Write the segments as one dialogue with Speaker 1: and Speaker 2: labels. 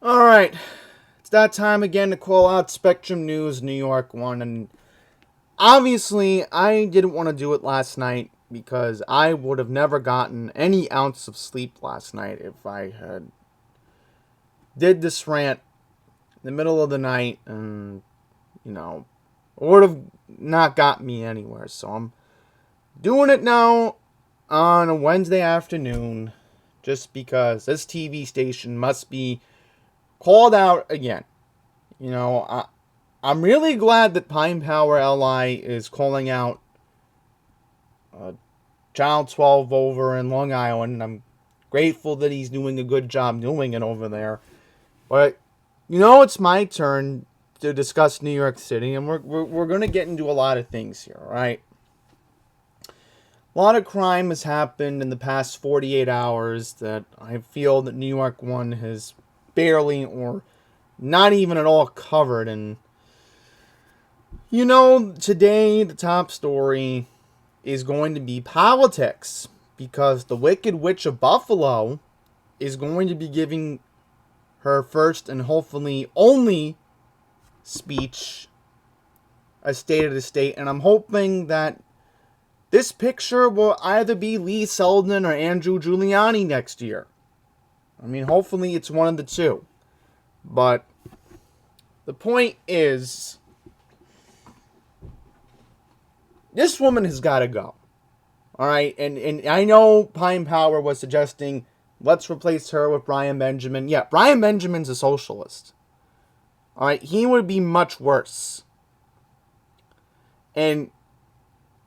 Speaker 1: Alright, it's that time again to call out Spectrum News New York 1. And obviously, I didn't want to do it last night because I would have never gotten any ounce of sleep last night if I had did this rant in the middle of the night and, would have not got me anywhere. So I'm doing it now on a Wednesday afternoon just because this TV station must be called out again. I'm really glad that Pine Power LI is calling out Child 12 over in Long Island. I'm grateful that he's doing a good job doing it over there. But, it's my turn to discuss New York City, and we're going to get into a lot of things here, right? A lot of crime has happened in the past 48 hours that I feel that New York 1 has barely or not even at all covered. And today the top story is going to be politics because the Wicked Witch of Buffalo is going to be giving her first and hopefully only speech, a State of the State. And I'm hoping that this picture will either be Lee Selden or Andrew Giuliani next year. I mean, hopefully it's one of the two. But the point is, this woman has got to go. All right, and I know Pine Power was suggesting let's replace her with Brian Benjamin. Yeah, Brian Benjamin's a socialist. All right, he would be much worse. And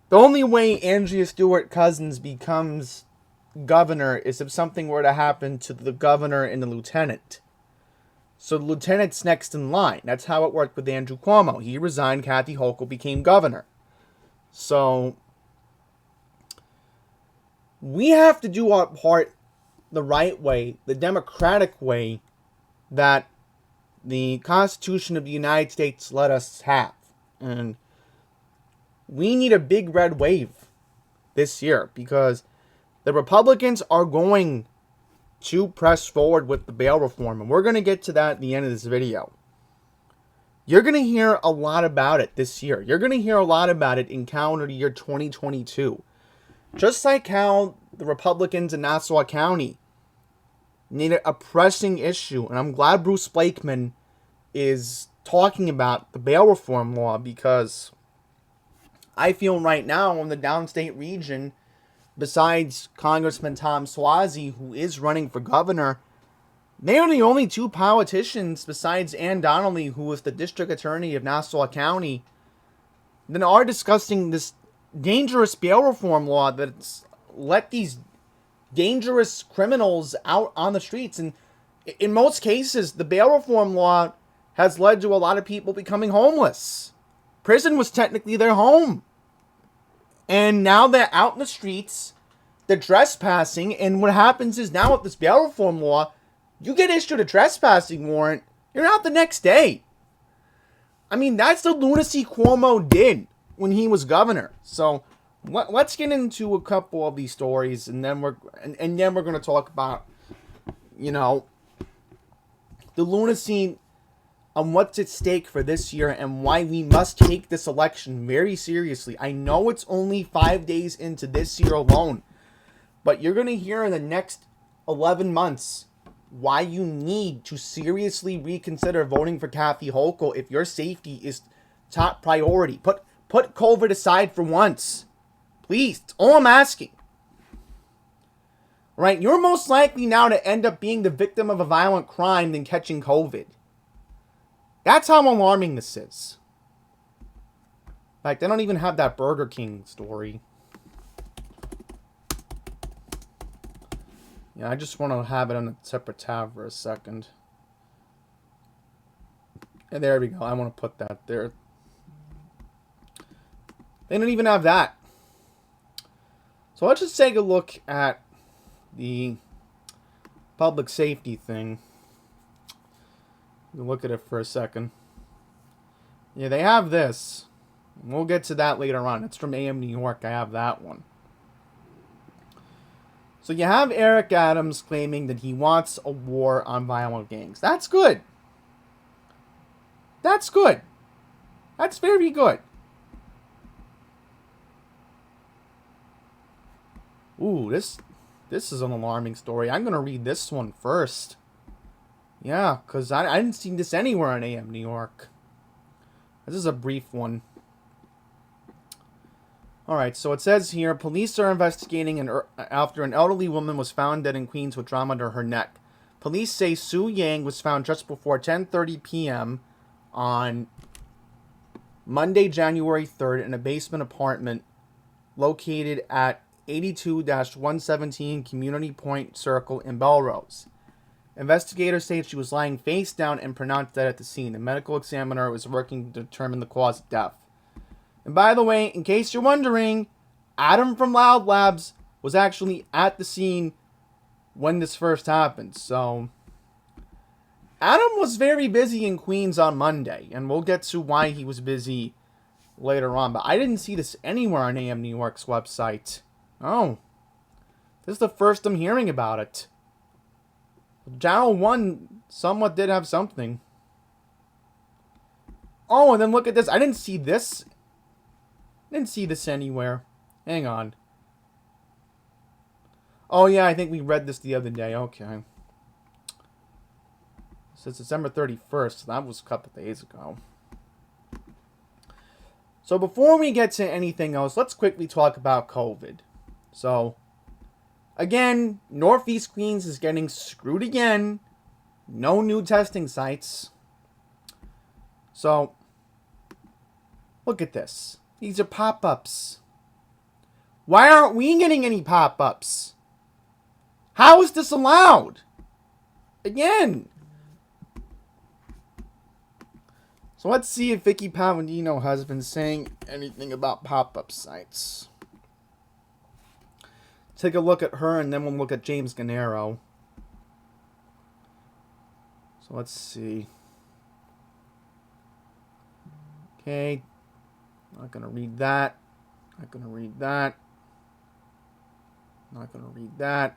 Speaker 1: the only way Andrea Stewart Cousins becomes governor is if something were to happen to the governor and the lieutenant. So the lieutenant's next in line. That's how it worked with Andrew Cuomo. He resigned, Kathy Hochul became governor. So we have to do our part the right way, the democratic way that the Constitution of the United States let us have. And we need a big red wave this year because the Republicans are going to press forward with the bail reform. And we're going to get to that at the end of this video. You're going to hear a lot about it this year. You're going to hear a lot about it in calendar year 2022. Just like how the Republicans in Nassau County needed a pressing issue. And I'm glad Bruce Blakeman is talking about the bail reform law because I feel right now in the downstate region, besides Congressman Tom Suozzi, who is running for governor, they are the only two politicians besides Ann Donnelly, who was the district attorney of Nassau County, that are discussing this dangerous bail reform law that's let these dangerous criminals out on the streets. And in most cases, the bail reform law has led to a lot of people becoming homeless. Prison was technically their home. And now they're out in the streets, they're trespassing, and what happens is now with this bail reform law, you get issued a trespassing warrant, you're out the next day. I mean, that's the lunacy Cuomo did when he was governor. So let's get into a couple of these stories, and then we're going to talk about, the lunacy on what's at stake for this year and why we must take this election very seriously. I know it's only 5 days into this year alone, but you're going to hear in the next 11 months why you need to seriously reconsider voting for Kathy Hochul if your safety is top priority. Put COVID aside for once. Please, that's all I'm asking. Right? You're most likely now to end up being the victim of a violent crime than catching COVID. That's how alarming this is. In fact, I don't even have that Burger King story. Yeah, I just want to have it on a separate tab for a second. And there we go. I want to put that there. They don't even have that. So let's just take a look at the public safety thing. Look at it for a second. Yeah, they have this. We'll get to that later on. It's from AM New York. I have that one. So you have Eric Adams claiming that he wants a war on violent gangs. That's good. That's good. That's very good. Ooh, this is an alarming story. I'm going to read this one first. Yeah, because I didn't see this anywhere on AM New York. This is a brief one. Alright, so it says here, police are investigating after an elderly woman was found dead in Queens with trauma to her neck. Police say Sue Yang was found just before 10:30 p.m. on Monday, January 3rd in a basement apartment located at 82-117 Community Point Circle in Belrose. Investigators say she was lying face down and pronounced dead at the scene. The medical examiner was working to determine the cause of death. And by the way, in case you're wondering, Adam from Loud Labs was actually at the scene when this first happened. So, Adam was very busy in Queens on Monday, and we'll get to why he was busy later on. But I didn't see this anywhere on AM New York's website. Oh, this is the first I'm hearing about it. Channel 1 somewhat did have something. Oh, and then look at this. I didn't see this. Didn't see this anywhere. Hang on. Oh, yeah, I think we read this the other day. Okay. Since December 31st. That was a couple days ago. So before we get to anything else, let's quickly talk about COVID. So, again, Northeast Queens is getting screwed again. No new testing sites. So, look at this. These are pop-ups. Why aren't we getting any pop-ups? How is this allowed? Again. So let's see if Vicky Palladino has been saying anything about pop-up sites. Take a look at her and then we'll look at James Gennaro. So let's see. Okay. Not going to read that. Not going to read that. Not going to read that.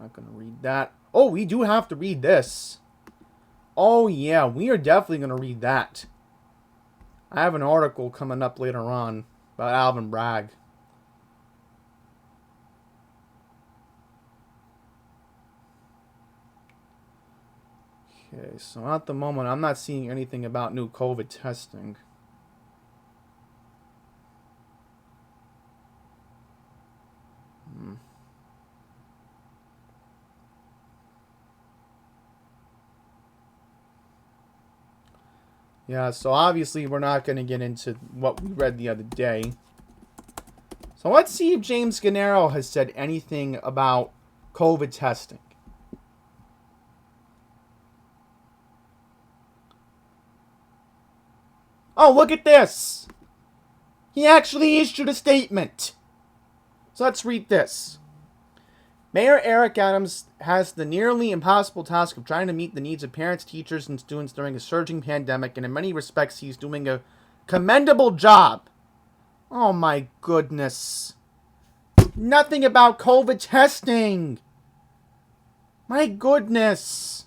Speaker 1: Not going to read that. Oh, we do have to read this. Oh, yeah. We are definitely going to read that. I have an article coming up later on about Alvin Bragg. Okay, so at the moment, I'm not seeing anything about new COVID testing. Yeah, so obviously we're not going to get into what we read the other day. So let's see if James Gennaro has said anything about COVID testing. Oh, look at this. He actually issued a statement. So let's read this. Mayor Eric Adams has the nearly impossible task of trying to meet the needs of parents, teachers, and students during a surging pandemic, and in many respects, he's doing a commendable job. Oh my goodness. Nothing about COVID testing. My goodness.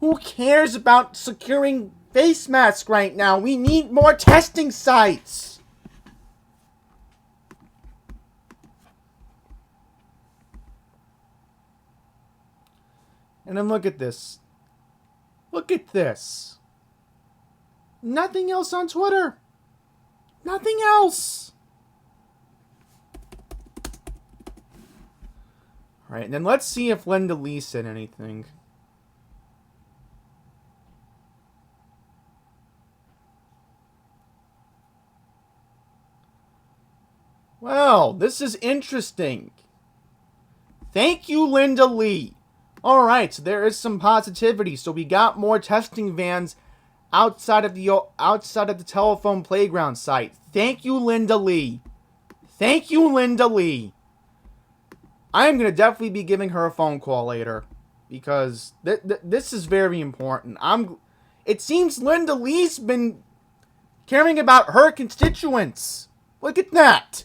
Speaker 1: Who cares about securing face masks right now? We need more testing sites. And then look at this. Look at this. Nothing else on Twitter. Nothing else. Alright, and then let's see if Linda Lee said anything. Well, this is interesting. Thank you, Linda Lee. Alright, so there is some positivity. So we got more testing vans outside of the telephone playground site. Thank you, Linda Lee. Thank you, Linda Lee. I am going to definitely be giving her a phone call later. Because this is very important. It seems Linda Lee's been caring about her constituents. Look at that.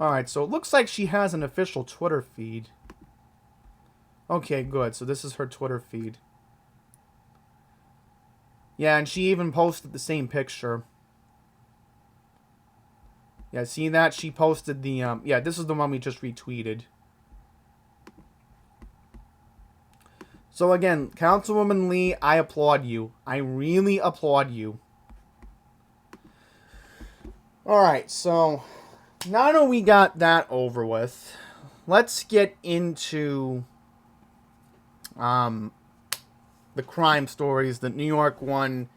Speaker 1: Alright, so it looks like she has an official Twitter feed. Okay, good. So this is her Twitter feed. Yeah, and she even posted the same picture. Yeah, see that? She posted the, yeah, this is the one we just retweeted. So again, Councilwoman Lee, I applaud you. I really applaud you. Alright, so now that we got that over with, let's get into the crime stories that New York One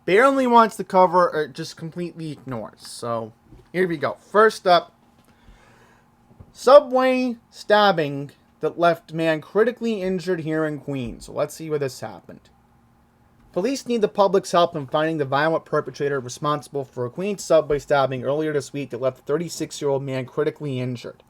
Speaker 1: barely wants to cover or just completely ignores. So here we go. First up, subway stabbing that left man critically injured here in Queens. So let's see where this happened. Police need the public's help in finding the violent perpetrator responsible for a Queens subway stabbing earlier this week that left a 36-year-old man critically injured.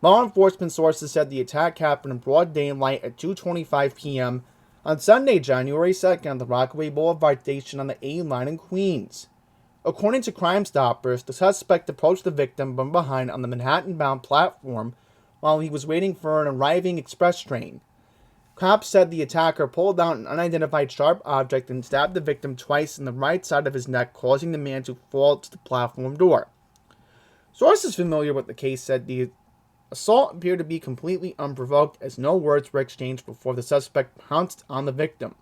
Speaker 1: Law enforcement sources said the attack happened in broad daylight at 2:25 p.m. on Sunday, January 2nd at the Rockaway Boulevard station on the A line in Queens. According to Crime Stoppers, the suspect approached the victim from behind on the Manhattan-bound platform while he was waiting for an arriving express train. Cops said the attacker pulled out an unidentified sharp object and stabbed the victim twice in the right side of his neck, causing the man to fall to the platform door. Sources familiar with the case said the assault appeared to be completely unprovoked, as no words were exchanged before the suspect pounced on the victim.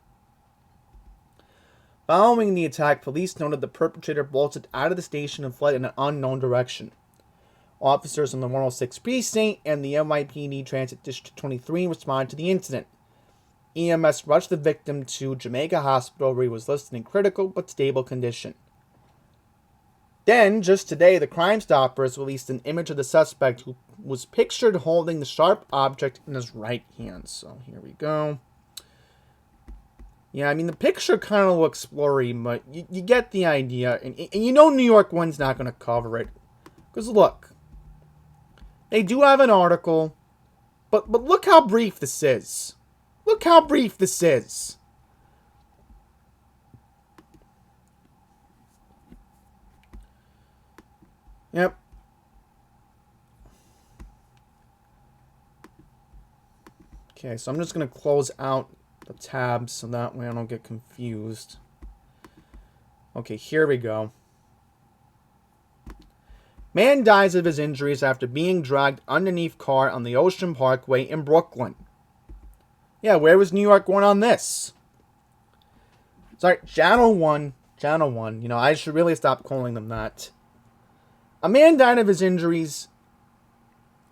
Speaker 1: Following the attack, police noted the perpetrator bolted out of the station and fled in an unknown direction. Officers in the 106th Precinct and the NYPD Transit District 23 responded to the incident. EMS rushed the victim to Jamaica Hospital, where he was listed in critical but stable condition. Then, just today, the Crime Stoppers released an image of the suspect who was pictured holding the sharp object in his right hand. So, here we go. Yeah, I mean, the picture kind of looks blurry, but you get the idea. And you know New York One's not going to cover it. Because look, they do have an article, but look how brief this is. Look how brief this is. Yep. Okay, so I'm just going to close out the tabs so that way I don't get confused. Okay, here we go. Man dies of his injuries after being dragged underneath car on the Ocean Parkway in Brooklyn. Yeah, where was New York One on this? Sorry, Channel 1. Channel 1. You know, I should really stop calling them that. A man died of his injuries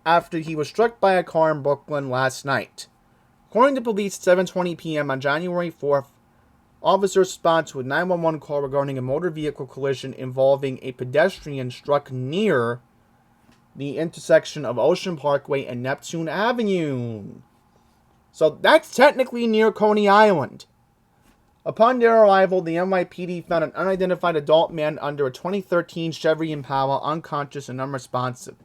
Speaker 1: after he was struck by a car in Brooklyn last night. According to police, at 7:20 p.m. on January 4th, officers responded to a 911 call regarding a motor vehicle collision involving a pedestrian struck near the intersection of Ocean Parkway and Neptune Avenue. So that's technically near Coney Island. Upon their arrival, the NYPD found an unidentified adult man under a 2013 Chevy Impala unconscious and unresponsive.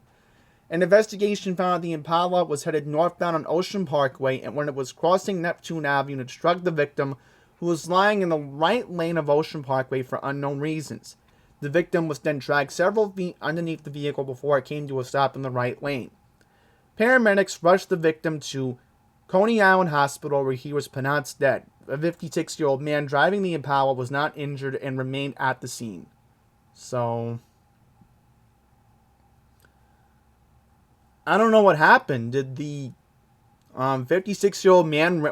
Speaker 1: An investigation found the Impala was headed northbound on Ocean Parkway, and when it was crossing Neptune Avenue, it struck the victim, who was lying in the right lane of Ocean Parkway for unknown reasons. The victim was then dragged several feet underneath the vehicle before it came to a stop in the right lane. Paramedics rushed the victim to Coney Island Hospital, where he was pronounced dead. A 56-year-old man driving the Impala was not injured and remained at the scene. So, I don't know what happened. Did the 56-year-old man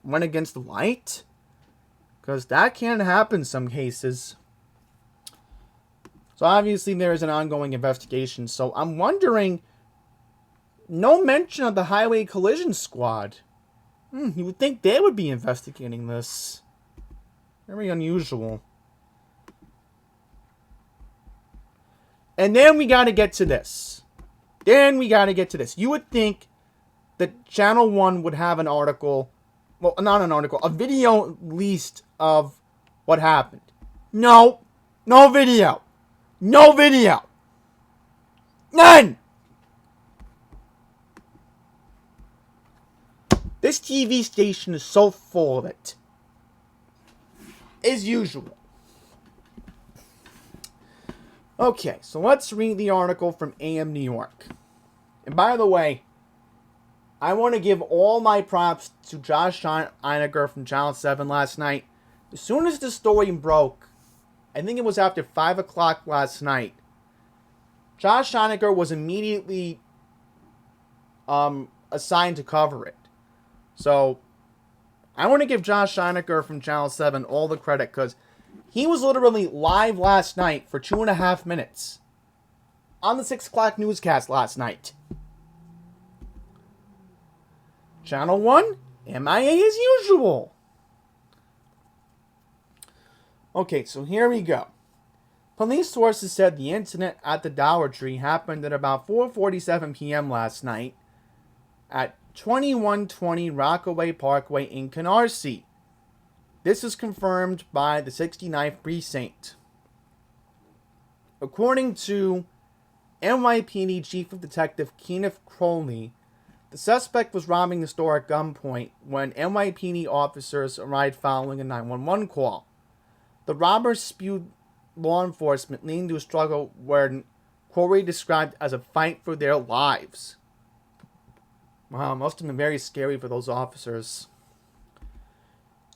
Speaker 1: run against the light? Because that can happen in some cases. So obviously there is an ongoing investigation. So I'm wondering, no mention of the Highway Collision Squad. You would think they would be investigating this. Very unusual. And then we got to get to this. You would think that Channel 1 would have an article, well, not an article, a video at least of what happened. No video. None! This TV station is so full of it. As usual. Okay, so let's read the article from AM New York. And by the way, I want to give all my props to Josh Einiger from Channel 7 last night. As soon as the story broke, I think it was after 5 o'clock last night, Josh Einiger was immediately assigned to cover it. So, I want to give Josh Einiger from Channel 7 all the credit, because he was literally live last night for 2.5 minutes on the 6 o'clock newscast last night. Channel 1, MIA as usual. Okay, so here we go. Police sources said the incident at the Dollar Tree happened at about 4:47 p.m. last night at 2120 Rockaway Parkway in Canarsie. This is confirmed by the 69th Precinct. According to NYPD Chief of Detective Kenneth Crowley, the suspect was robbing the store at gunpoint when NYPD officers arrived following a 911 call. The robbers spewed law enforcement, leading to a struggle where Crowley described as a fight for their lives. Wow, must have been very scary for those officers.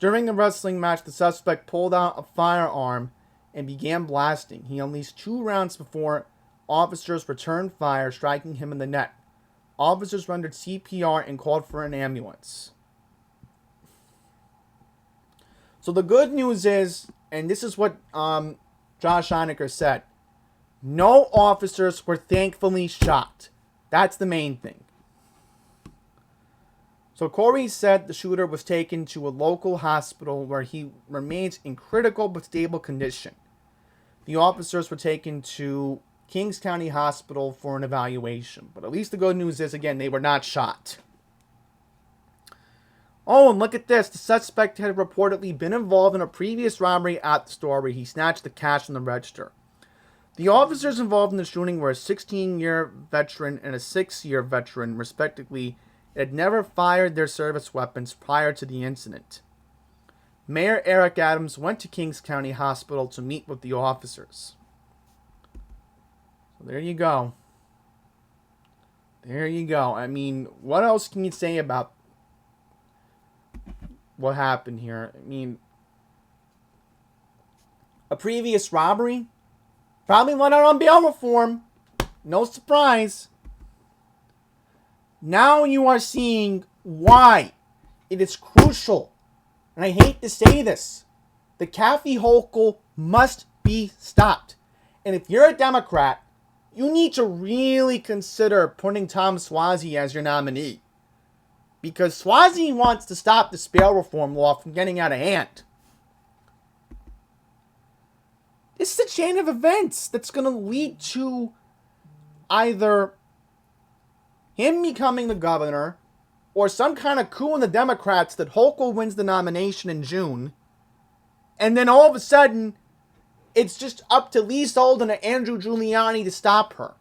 Speaker 1: During the wrestling match, the suspect pulled out a firearm and began blasting. He unleashed 2 rounds before officers returned fire, striking him in the neck. Officers rendered CPR and called for an ambulance. So the good news is, and this is what Josh Einiger said, no officers were thankfully shot. That's the main thing. So Corey said the shooter was taken to a local hospital where he remains in critical but stable condition. The officers were taken to Kings County Hospital for an evaluation. But at least the good news is, again, they were not shot. Oh, and look at this. The suspect had reportedly been involved in a previous robbery at the store where he snatched the cash from the register. The officers involved in the shooting were a 16-year veteran and a 6-year veteran, respectively, and had never fired their service weapons prior to the incident. Mayor Eric Adams went to Kings County Hospital to meet with the officers. So there you go. There you go. I mean, what else can you say about what happened here? I mean, a previous robbery? Probably went out on bail reform. No surprise. Now you are seeing why it is crucial, and I hate to say this, the Kathy Hochul must be stopped. And if you're a Democrat, you need to really consider putting Tom Suozzi as your nominee. Because Suozzi wants to stop this bail reform law from getting out of hand. This is a chain of events that's going to lead to either him becoming the governor or some kind of coup in the Democrats that Hochul wins the nomination in June. And then all of a sudden, it's just up to Lee Solden and Andrew Giuliani to stop her.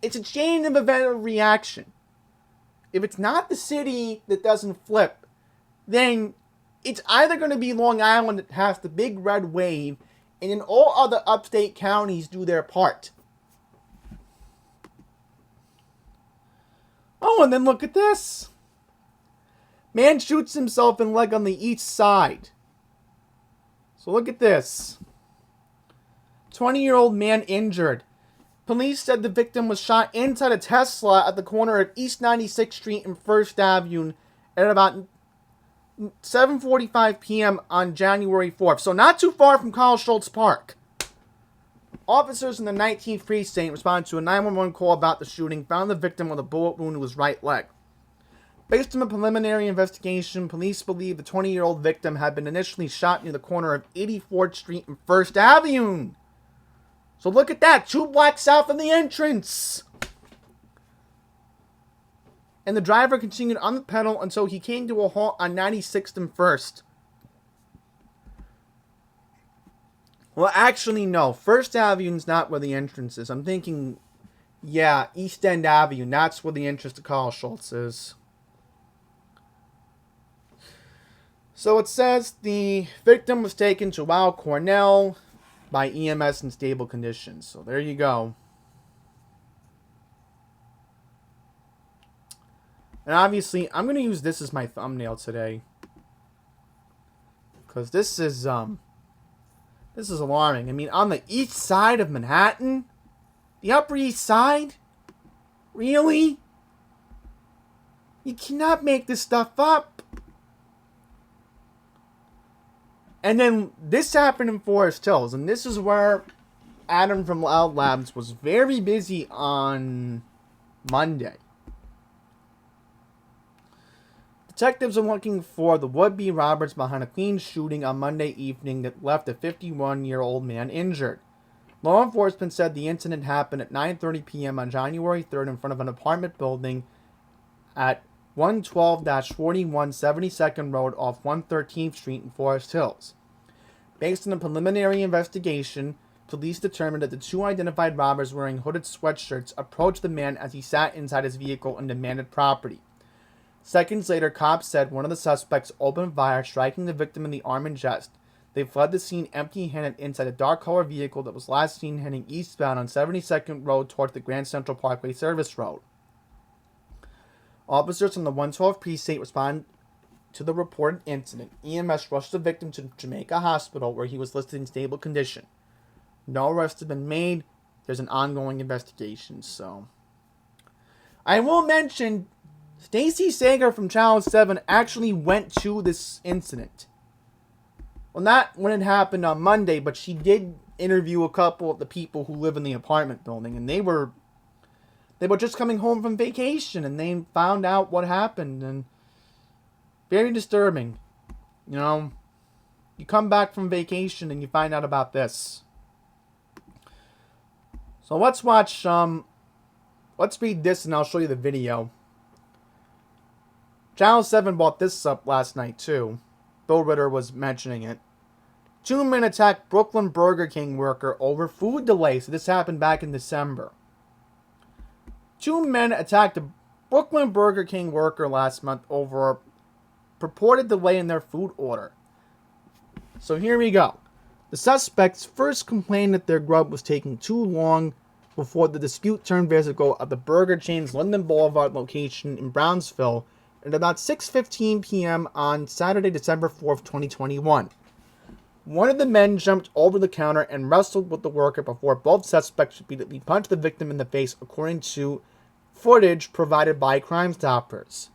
Speaker 1: It's a chain of event reaction. If it's not the city that doesn't flip, then it's either going to be Long Island that has the big red wave, and then all other upstate counties do their part. Oh, and then look at this. Man shoots himself in the leg on the east side. So look at this. 20-year-old man injured. Police said the victim was shot inside a Tesla at the corner of East 96th Street and 1st Avenue at about 7:45 p.m. on January 4th. So not too far from Carl Schultz Park. Officers in the 19th Precinct responded to a 911 call about the shooting, found the victim with a bullet wound to his right leg. Based on a preliminary investigation, police believe the 20-year-old victim had been initially shot near the corner of 84th Street and 1st Avenue. So look at that, 2 blocks south of the entrance. And the driver continued on the pedal until he came to a halt on 96th and 1st. Well, actually, no. 1st Avenue is not where the entrance is. I'm thinking, yeah, East End Avenue. That's where the entrance to Carl Schultz is. So it says the victim was taken to Weill Cornell by EMS in stable conditions. So there you go. And obviously, I'm going to use this as my thumbnail today. Because this is alarming. I mean, on the east side of Manhattan? The Upper East Side? Really? You cannot make this stuff up. And then this happened in Forest Hills. And this is where Adam from Loud Labs was very busy on Monday. Detectives are looking for the would-be robbers behind a Queens shooting on Monday evening that left a 51-year-old man injured. Law enforcement said the incident happened at 9:30 p.m. on January 3rd in front of an apartment building at 112-41 72nd Road off 113th Street in Forest Hills. Based on a preliminary investigation, police determined that the two identified robbers wearing hooded sweatshirts approached the man as he sat inside his vehicle and demanded property. Seconds later, cops said one of the suspects opened fire, striking the victim in the arm and chest. They fled the scene empty-handed inside a dark-colored vehicle that was last seen heading eastbound on 72nd Road towards the Grand Central Parkway Service Road. Officers from the 112 precinct responded to the reported incident. EMS rushed the victim to Jamaica Hospital, where he was listed in stable condition. No arrests have been made. There's an ongoing investigation, so... I will mention... Stacey Sager from Channel 7 actually went to this incident. Well, not when it happened on Monday, but she did interview a couple of the people who live in the apartment building, and they were just coming home from vacation, and they found out what happened, and very disturbing. You know, you come back from vacation and you find out about this. So let's watch, let's read this and I'll show you the video. Channel 7 brought this up last night, too. Bill Ritter was mentioning it. 2 men attacked Brooklyn Burger King worker over food delay. So this happened back in December. 2 men attacked a Brooklyn Burger King worker last month over a purported delay in their food order. So here we go. The suspects first complained that their grub was taking too long before the dispute turned physical at the burger chain's Linden Boulevard location in Brownsville at about 6:15 p.m. on Saturday, December 4th, 2021. One of the men jumped over the counter and wrestled with the worker before both suspects repeatedly punched the victim in the face, according to footage provided by Crime Stoppers.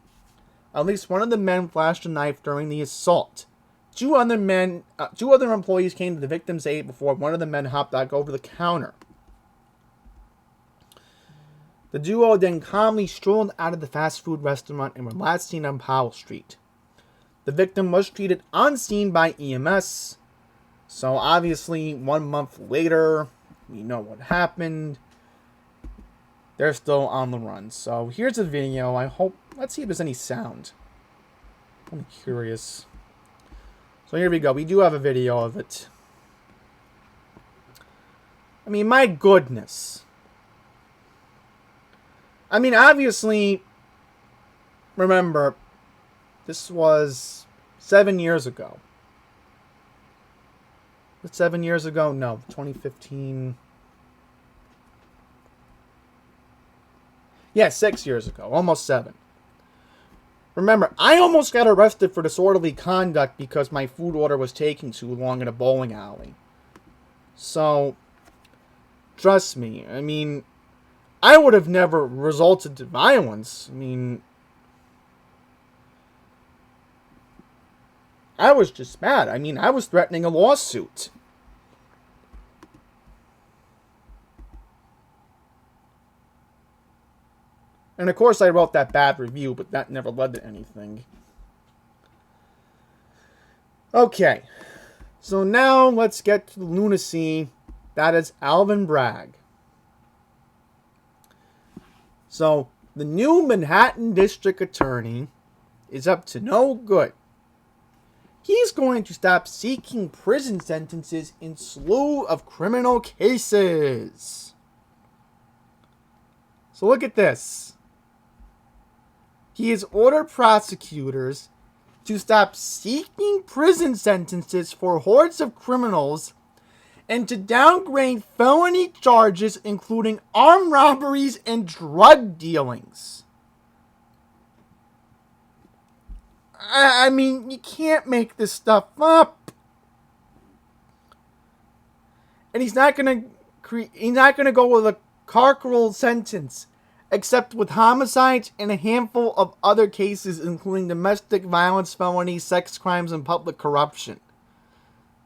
Speaker 1: At least one of the men flashed a knife during the assault. Two other employees came to the victim's aid before one of the men hopped back over the counter. The duo then calmly strolled out of the fast food restaurant and were last seen on Powell Street. The victim was treated on scene by EMS. So obviously, 1 month later, we know what happened. They're still on the run. So here's a video. Let's see if there's any sound. I'm curious. So here we go. We do have a video of it. I mean, my goodness. I mean, obviously, remember, this was 7 years ago. Was it 7 years ago? No, 2015. Yeah, 6 years ago. Almost 7. Remember, I almost got arrested for disorderly conduct because my food order was taking too long in a bowling alley. So, trust me, I mean, I would have never resorted to violence. I mean, I was just mad. I mean, I was threatening a lawsuit. And of course I wrote that bad review, but that never led to anything. Okay. So now let's get to the lunacy that is Alvin Bragg. So, the new Manhattan District Attorney is up to no good. He's going to stop seeking prison sentences in slew of criminal cases. So look at this. He has ordered prosecutors to stop seeking prison sentences for hordes of criminals and to downgrade felony charges including armed robberies and drug dealings. I mean, you can't make this stuff up. And he's not gonna go with a carceral sentence, except with homicides and a handful of other cases, including domestic violence, felonies, sex crimes, and public corruption.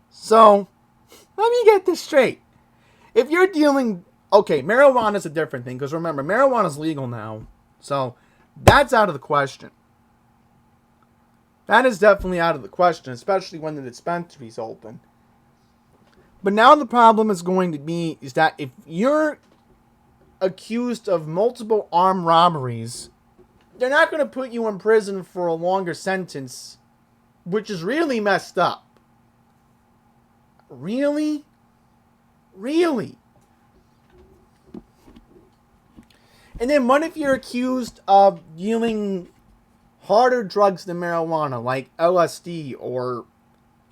Speaker 1: So, let me get this straight. If you're dealing... Okay, marijuana's a different thing, because remember, marijuana's legal now. So, that's out of the question. That is definitely out of the question, especially when the dispensary's open. But now the problem is going to be is that if you're accused of multiple armed robberies, they're not going to put you in prison for a longer sentence, which is really messed up. Really? Really? And then what if you're accused of dealing harder drugs than marijuana, like LSD or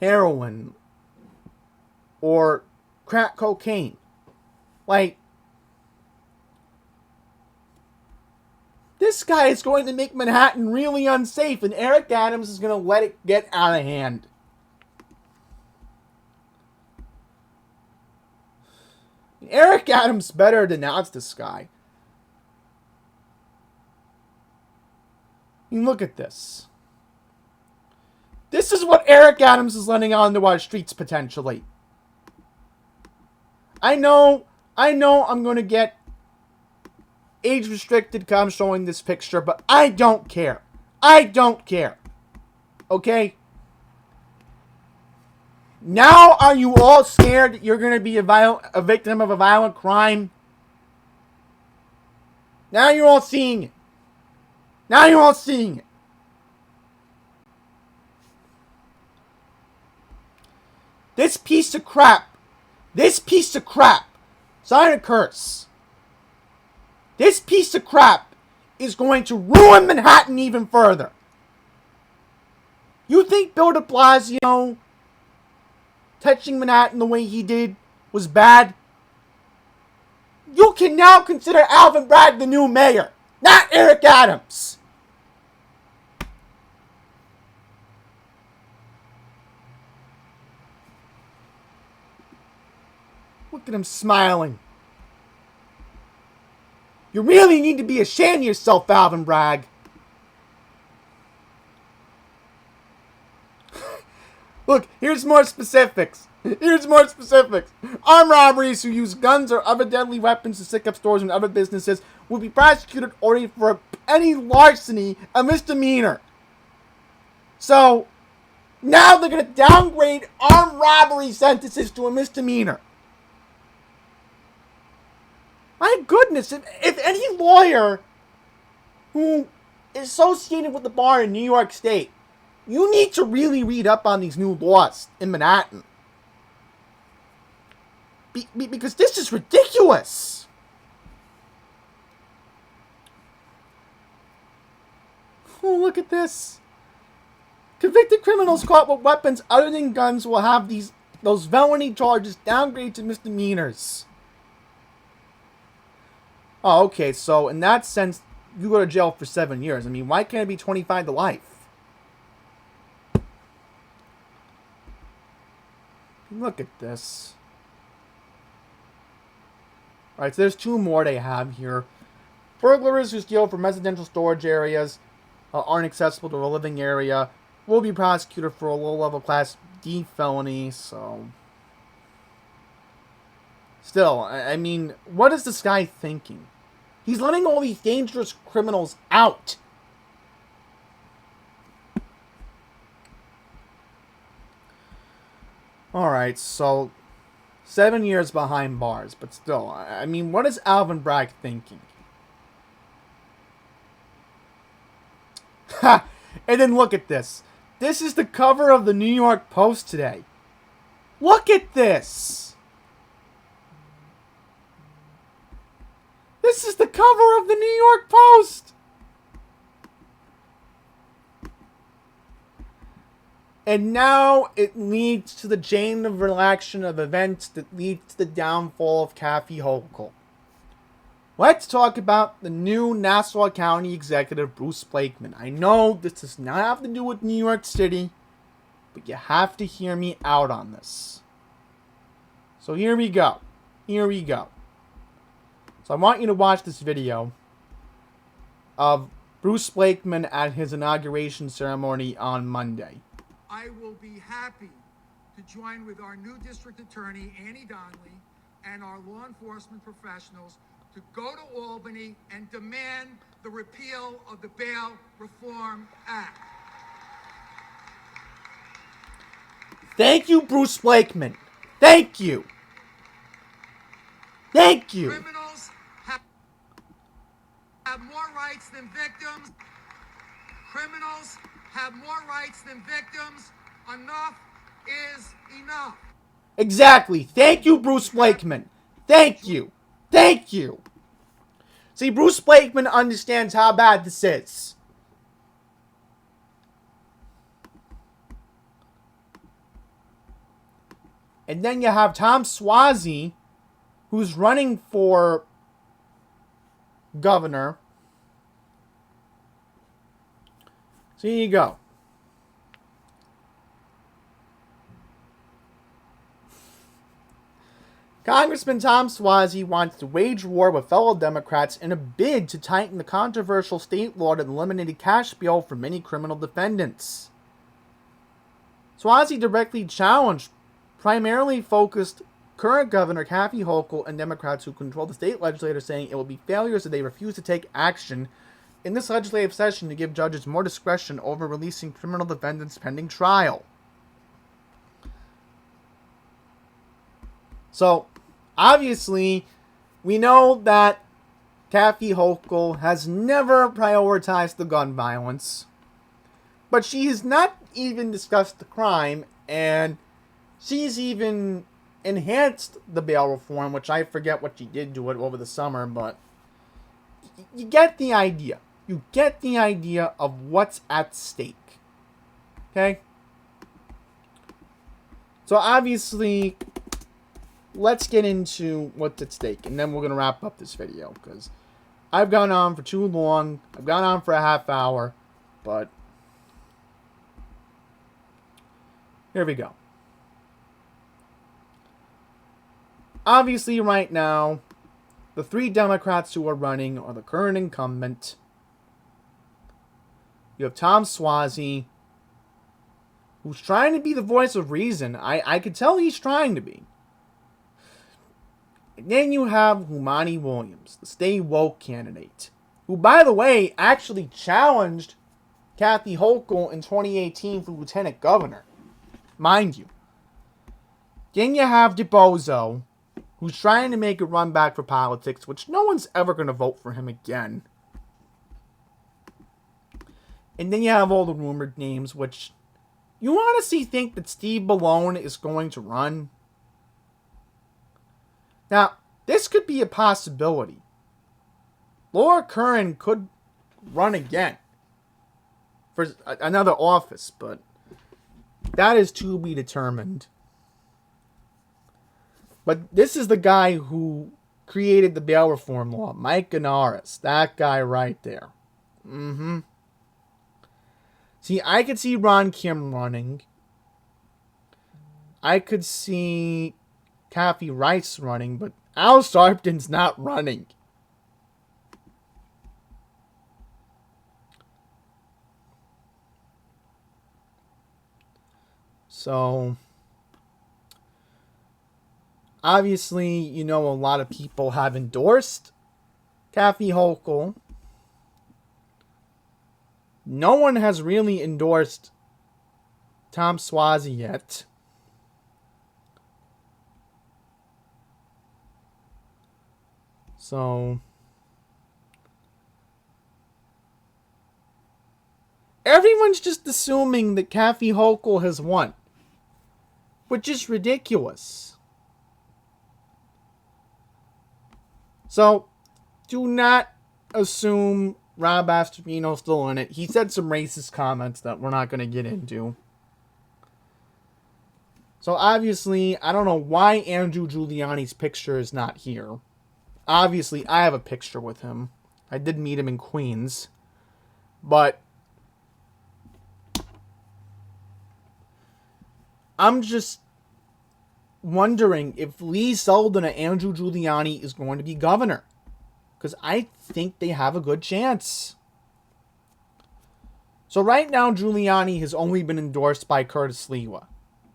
Speaker 1: heroin or crack cocaine? Like, this guy is going to make Manhattan really unsafe, and Eric Adams is going to let it get out of hand. Eric Adams better denounce this guy. I mean, look at this. This is what Eric Adams is letting out into our streets, potentially. I know I'm going to get age-restricted because I'm showing this picture, but I don't care. I don't care. Okay? Now are you all scared that you're going to be a victim of a violent crime? Now you're all seeing it. Now you're all seeing it. This piece of crap. Sorry to curse. This piece of crap is going to ruin Manhattan even further. You think Bill de Blasio touching Manhattan the way he did was bad? You can now consider Alvin Bragg the new mayor, not Eric Adams. Look at him smiling. You really need to be ashamed of yourself, Alvin Bragg. Look, here's more specifics. Armed robberies who use guns or other deadly weapons to stick up stores and other businesses will be prosecuted only for any larceny, a misdemeanor. So, now they're going to downgrade armed robbery sentences to a misdemeanor. My goodness, if any lawyer who is associated with the bar in New York State, you need to really read up on these new laws in Manhattan. Because this is ridiculous. Oh, look at this. Convicted criminals caught with weapons other than guns will have those felony charges downgraded to misdemeanors. Oh, okay, so in that sense, you go to jail for 7 years. I mean, why can't it be 25 to life? Look at this. Alright, so there's two more they have here. Burglars who steal from residential storage areas aren't accessible to a living area will be prosecuted for a low-level Class D felony, so... Still, I mean, what is this guy thinking? He's letting all these dangerous criminals out. Alright, so 7 years behind bars, but still, I mean, what is Alvin Bragg thinking? Ha! And then look at this. This is the cover of the New York Post today. Look at this! This is the cover of the New York Post! And now it leads to the chain of reaction of events that leads to the downfall of Kathy Hochul. Let's talk about the new Nassau County Executive, Bruce Blakeman. I know this does not have to do with New York City, but you have to hear me out on this. So here we go. So I want you to watch this video of Bruce Blakeman at his inauguration ceremony on Monday.
Speaker 2: I will be happy to join with our new district attorney, Annie Donnelly, and our law enforcement professionals to go to Albany and demand the repeal of the Bail Reform Act.
Speaker 1: Thank you, Bruce Blakeman. Thank you.
Speaker 2: Criminals have more rights than victims. Criminals have more rights than victims. Enough is enough.
Speaker 1: Exactly. Thank you, Bruce Blakeman. Thank you. See, Bruce Blakeman understands how bad this is. And then you have Tom Suozzi, who's running for governor. So here you go. Congressman Tom Suozzi wants to wage war with fellow Democrats in a bid to tighten the controversial state law that eliminated cash bail for many criminal defendants. Suozzi directly challenged primarily focused current Governor Kathy Hochul and Democrats who control the state legislature, saying it will be failures if they refuse to take action in this legislative session to give judges more discretion over releasing criminal defendants pending trial. So, obviously, we know that Kathy Hochul has never prioritized the gun violence, but she has not even discussed the crime, and she's even enhanced the bail reform, which I forget what she did to it over the summer, but you get the idea. You get the idea of what's at stake. Okay? So obviously, let's get into what's at stake, and then we're going to wrap up this video, because I've gone on for too long. I've gone on for a half hour, but here we go. Obviously, right now, the three Democrats who are running are the current incumbent. You have Tom Suozzi, who's trying to be the voice of reason. I could tell he's trying to be. And then you have Jumaane Williams, the Stay Woke candidate, who, by the way, actually challenged Kathy Hochul in 2018 for lieutenant governor. Mind you. Then you have DeBozo, who's trying to make a run back for politics, which no one's ever going to vote for him again. And then you have all the rumored names, which you honestly think that Steve Bellone is going to run? Now, this could be a possibility. Laura Curran could run again for another office, but that is to be determined. But this is the guy who created the bail reform law, Mike Ganaris. That guy right there. See, I could see Ron Kim running. I could see Kathy Rice running, but Al Sharpton's not running. So, obviously, you know, a lot of people have endorsed Kathy Hochul. No one has really endorsed Tom Suozzi yet. So, everyone's just assuming that Kathy Hochul has won, which is ridiculous. So, do not assume Rob Astorino's still in it. He said some racist comments that we're not going to get into. So obviously, I don't know why Andrew Giuliani's picture is not here. Obviously, I have a picture with him. I did meet him in Queens. But I'm just wondering if Lee Zeldin and Andrew Giuliani is going to be governor. Because I think they have a good chance. So right now, Giuliani has only been endorsed by Curtis Sliwa.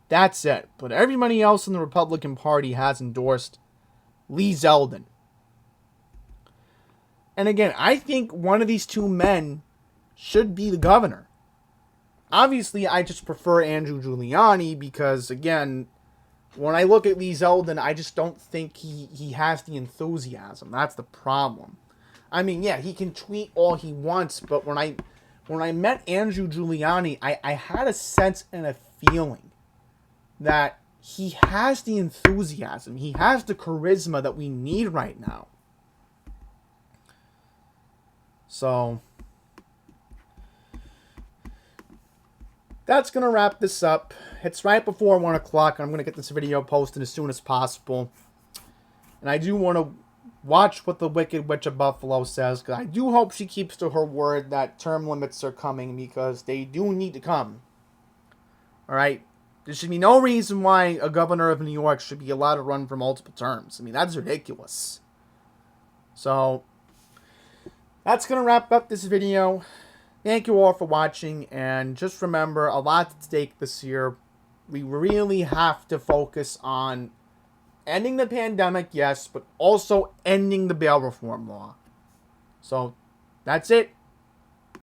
Speaker 1: That's it. But everybody else in the Republican Party has endorsed Lee Zeldin. And again, I think one of these two men should be the governor. Obviously, I just prefer Andrew Giuliani because, again, when I look at Lee Zeldin, I just don't think he has the enthusiasm. That's the problem. I mean, yeah, he can tweet all he wants, but when I met Andrew Giuliani, I had a sense and a feeling that he has the enthusiasm. He has the charisma that we need right now. So that's going to wrap this up. It's right before 1 o'clock. I'm going to get this video posted as soon as possible. And I do want to watch what the Wicked Witch of Buffalo says, because I do hope she keeps to her word that term limits are coming, because they do need to come. Alright? There should be no reason why a governor of New York should be allowed to run for multiple terms. I mean, that's ridiculous. So that's going to wrap up this video. Thank you all for watching, and just remember, a lot at stake this year. We really have to focus on ending the pandemic, yes, but also ending the bail reform law. So, that's it.